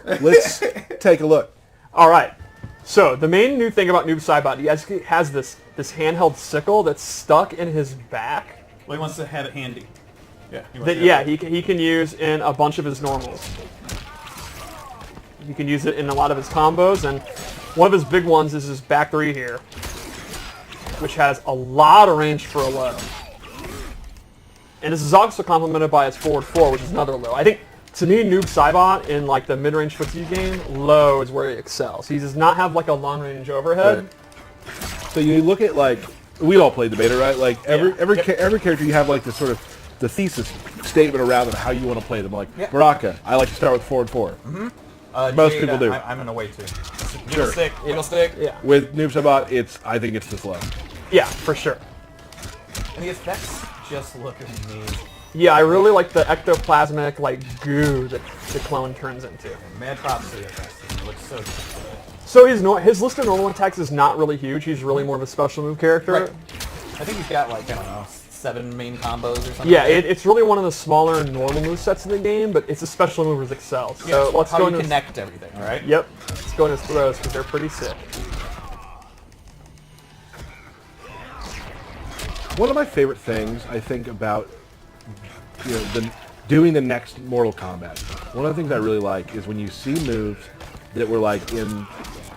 Let's take a look. All right. So the main new thing about Noob Saibot, he has this handheld sickle that's stuck in his back. Well, he wants to have it handy. He can use in a bunch of his normals. He can use it in a lot of his combos, and one of his big ones is his back 3 here, which has a lot of range for a low. And this is also complemented by his forward 4, which is another low. I think, to me, Noob Saibot in like the mid-range footsie game, low is where he excels. He does not have like a long-range overhead. Right. So you look at like, we all played the beta, right? Like every character you have like this sort of the thesis statement around them, how you want to play them. Like Baraka, I like to start with forward 4. Mm-hmm. Most people do. I'm in a way too. Sure. Needle stick. Yeah. With Noob Saibot, I think it's this low. Yeah, for sure. And the effects just look amazing. Yeah, I really like the ectoplasmic like goo that the clone turns into. Mad props to the effects. It looks so good. So his list of normal attacks is not really huge. He's really more of a special move character. Right. I think he's got like, I don't know, 7 main combos or something. Yeah, it's really one of the smaller normal movesets in the game, but it's a special move that excels. So let's how go you into connect everything, all right? Yep. Let's go into his throws because they're pretty sick. One of my favorite things I think about doing the next Mortal Kombat. One of the things I really like is when you see moves that were like in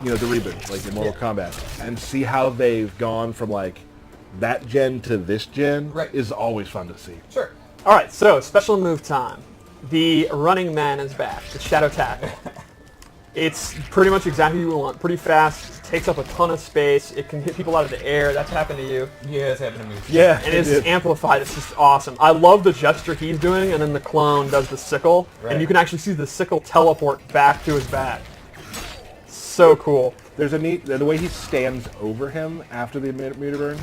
the reboot, like in Mortal Kombat, and see how they've gone from like that gen to this gen is always fun to see. Sure. All right, so special move time. The Running Man is back. The Shadow Tackle. It's pretty much exactly what you want. Pretty fast, takes up a ton of space. It can hit people out of the air. That's happened to you. Yeah, it's happened to me. Yeah, and it's amplified. It's just awesome. I love the gesture he's doing, and then the clone does the sickle, and you can actually see the sickle teleport back to his back. So cool. There's a neat the way he stands over him after the meter burn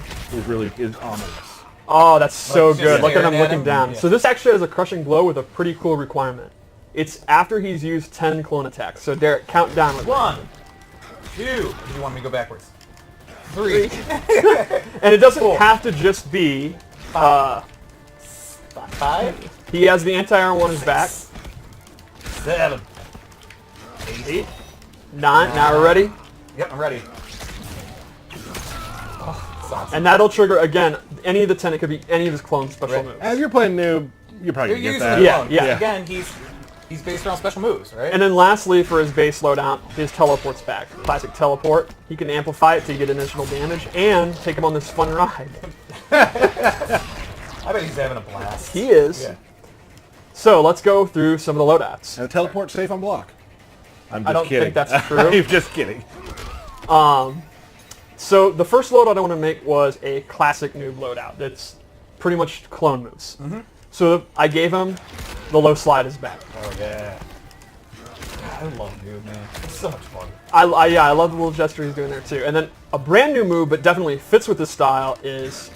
is ominous. Oh, that's so good. Look at him looking down. Yeah. So this actually has a crushing blow with a pretty cool requirement. It's after he's used 10 clone attacks. So Derek, count down with 1, 2. Do you want me to go backwards? 3. And it doesn't have to just be 5. He has the anti-air on his back. 7. 8. 9. Now we're ready. Yep, I'm ready. Oh, that's awesome. And that'll trigger again any of the 10. It could be any of his clone special moves. As you're playing Noob, you're probably You're gonna get using that. the clone. Yeah. Again, he's based around special moves, right? And then lastly, for his base loadout, his teleport's back. Classic teleport. He can amplify it to get additional damage and take him on this fun ride. I bet he's having a blast. He is. Yeah. So let's go through some of the loadouts. And a teleport safe on block. I'm just I don't kidding. think that's true. I'm just kidding. So the first loadout I want to make was a classic Noob loadout. That's pretty much clone moves. Mm-hmm. So I gave him the low slide is back. Oh, yeah. I love Noob, man. It's so much fun. I love the little gesture he's doing there too. And then a brand new move, but definitely fits with this style, is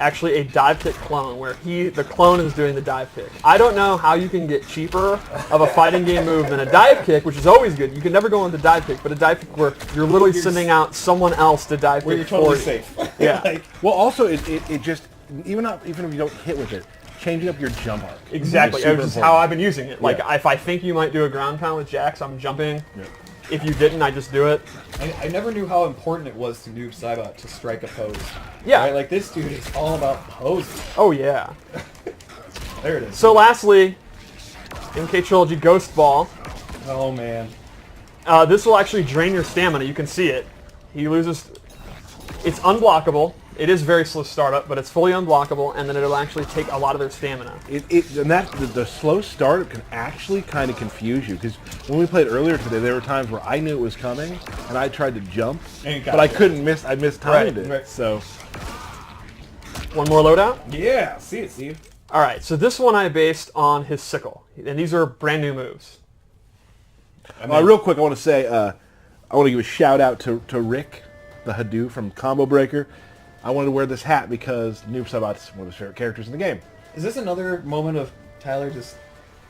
actually a dive kick clone, where the clone is doing the dive kick. I don't know how you can get cheaper of a fighting game move than a dive kick, which is always good. You can never go into dive kick, but a dive kick where you're literally sending out someone else to dive kick for you. Totally safe. Yeah. Well, also it just even if you don't hit with it, changing up your jump arc. Exactly. Is super Which is important. how I've been using it. Like Yeah. if I think you might do a ground pound with Jax, I'm jumping. Yeah. If you didn't, I just do it. I never knew how important it was to Noob Saibot to strike a pose. Yeah. Right? Like, this dude is all about posing. Oh yeah. There it is. So lastly, MK Trilogy Ghost Ball. Oh, man. This will actually drain your stamina. You can see it. He loses. It's unblockable. It is very slow startup, but it's fully unblockable, and then it'll actually take a lot of their stamina. The slow startup can actually kind of confuse you, because when we played earlier today, there were times where I knew it was coming and I tried to jump, but I couldn't miss. I mistimed it. Right. So One more loadout. Yeah, see it, Steve. All right. So this one I based on his sickle, and these are brand new moves. real quick, I want to say I want to give a shout out to Rick, the Hadou from Combo Breaker. I wanted to wear this hat because Noob Saibot's one of his favorite characters in the game. Is this another moment of Tyler just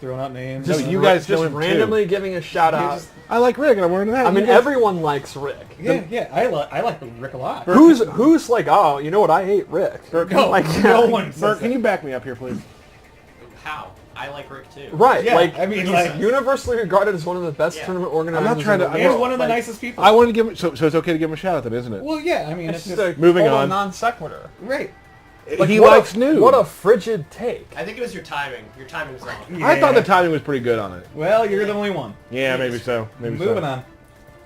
throwing out names? No, you guys know just him randomly giving a shout out. I like Rick, and I'm wearing that. I mean, everyone likes Rick. Yeah, I like Rick a lot. Who's like, oh, you know what? I hate Rick. No, like, no one Bert, says can you back me up here, please? How? I like Rick too. Right, Yeah, like I mean, he's like- universally regarded as one of the best tournament organizers. I'm not trying to- in the I'm He's world. one of the Like, nicest people. I want to give him, so it's okay to give him a shout out then, isn't it? Well, yeah, I mean, It's it's just just... a Moving total on. non sequitur. Right. Like, he what likes a, Noob. What a frigid take. I think it was your timing. Your timing was wrong. I thought the timing was pretty good on it. Well, you're the only one. Yeah, maybe so. Maybe Moving so. on.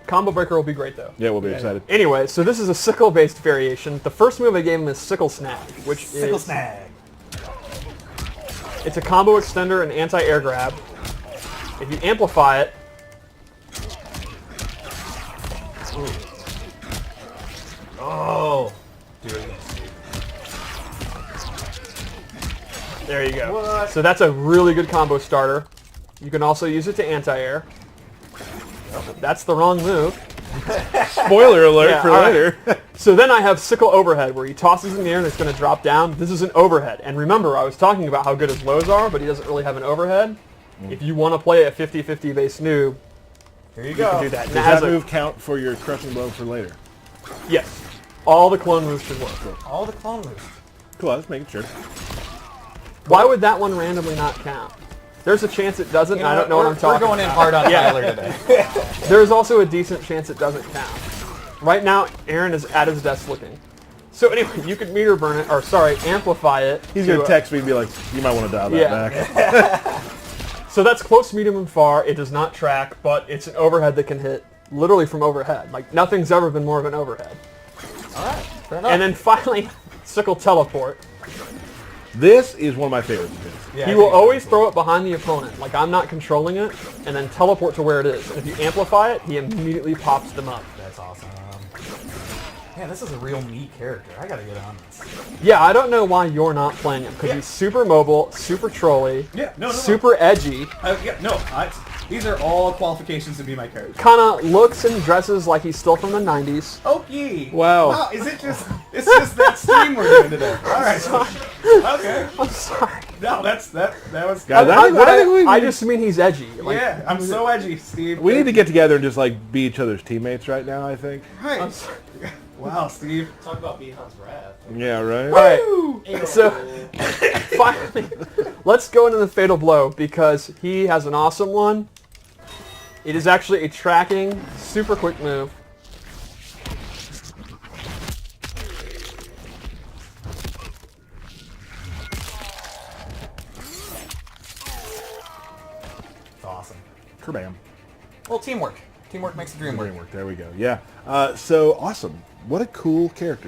Combo Breaker will be great though. Yeah, we'll be excited. Anyway, so this is a sickle-based variation. The first move I gave him is Sickle Snag, which Sickle is snag. it's a combo extender and anti-air grab. If you amplify it, Oh. Do it again. there you go. What? So that's a really good combo starter. You can also use it to anti-air. That's the wrong move. Spoiler alert Yeah, for all right. later. So then I have Sickle Overhead, where he tosses in the air and it's going to drop down. This is an overhead. And remember, I was talking about how good his lows are, but he doesn't really have an overhead. If you want to play a 50-50 base noob, Here you you go. can do that. And Does it has that a- move count for your crushing blow for later? Yes. All the clone moves should work. All the clone moves. Cool, I was making sure. Why would that one randomly not count? There's a chance it doesn't, and I don't know what I'm talking We're going in about. hard on Yeah. Tyler today. There's also a decent chance it doesn't count. Right now, Aaron is at his desk looking. So anyway, you could meter burn it, or sorry, amplify it. He's to, going to text me and be like, you might want to dial that Yeah. back. So that's close, medium, and far. It does not track, but it's an overhead that can hit literally from overhead. Like, nothing's ever been more of an overhead. Alright, fair enough. And then finally, Sickle Teleport. This is one of my favorites of his. Yeah, He I will think always throw it behind the opponent, like I'm not controlling it, and then teleport to where it is. And if you amplify it, he immediately pops them up. that's awesome. Man, this is a real me character. I gotta get on this. Yeah, I don't know why you're not playing him, because he's super mobile, super trolly, Yeah, no. super edgy, These are all qualifications to be my character. kind of looks and dresses like he's still from the 90s. Okay. Wow. Is it just? It's just that stream we're doing today. All right. Okay. I'm sorry. No, that was. Guys, I just mean he's edgy. Like, Yeah, I'm so edgy, Steve. we need to get together and just like be each other's teammates right now, I think. I'm Right. sorry. Wow, Steve. Talk about Bihan's wrath. Yeah, right? All right. So finally, let's go into the Fatal Blow because he has an awesome one. It is actually a tracking, super quick move. It's awesome. Kerbam. Well, teamwork. Teamwork makes the dream work. There we go. Yeah. So awesome. What a cool character.